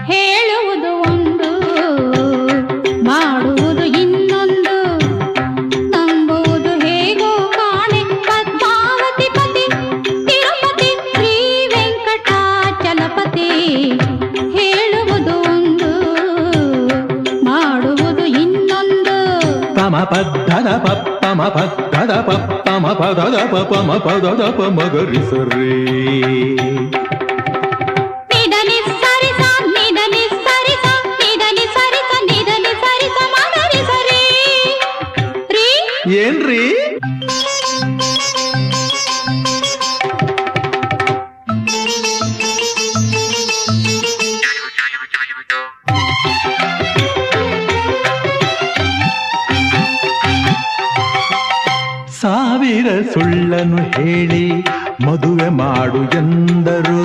ಹೇಳುವುದು ಒಂದು ಮಾಡುವುದು ಇನ್ನೊಂದು ನಂಬುವುದು ಹೇಗೋ ಕಾಣೆ ಪದ್ಮಾವತಿ ಪತಿ ತಿರುಪತಿ ಶ್ರೀ ವೆಂಕಟಾಚಲಪತಿ ಹೇಳುವುದು ಒಂದು ಮಾಡುವುದು ಇನ್ನೊಂದು ಪಮ ಪದ್ದದ ಪಮ ಪದ್ದದ ಪಮ ಪದದ ಪಮ ಪದದ ಮಗರಿ ಸರಿ ನಿದನಿ ಸರಿಸ ನಿದನಿ ಸರಿಸ ನಿದನಿ ಸರಿಸ ನಿದನಿ ಸರಿಸ ಮಗರಿ ಸರಿ ರೀ ಏನ್ರಿ ಸಾವಿರ ಸುಳ್ಳನ್ನು ಹೇಳಿ ಮದುವೆ ಮಾಡು ಎಂದರು.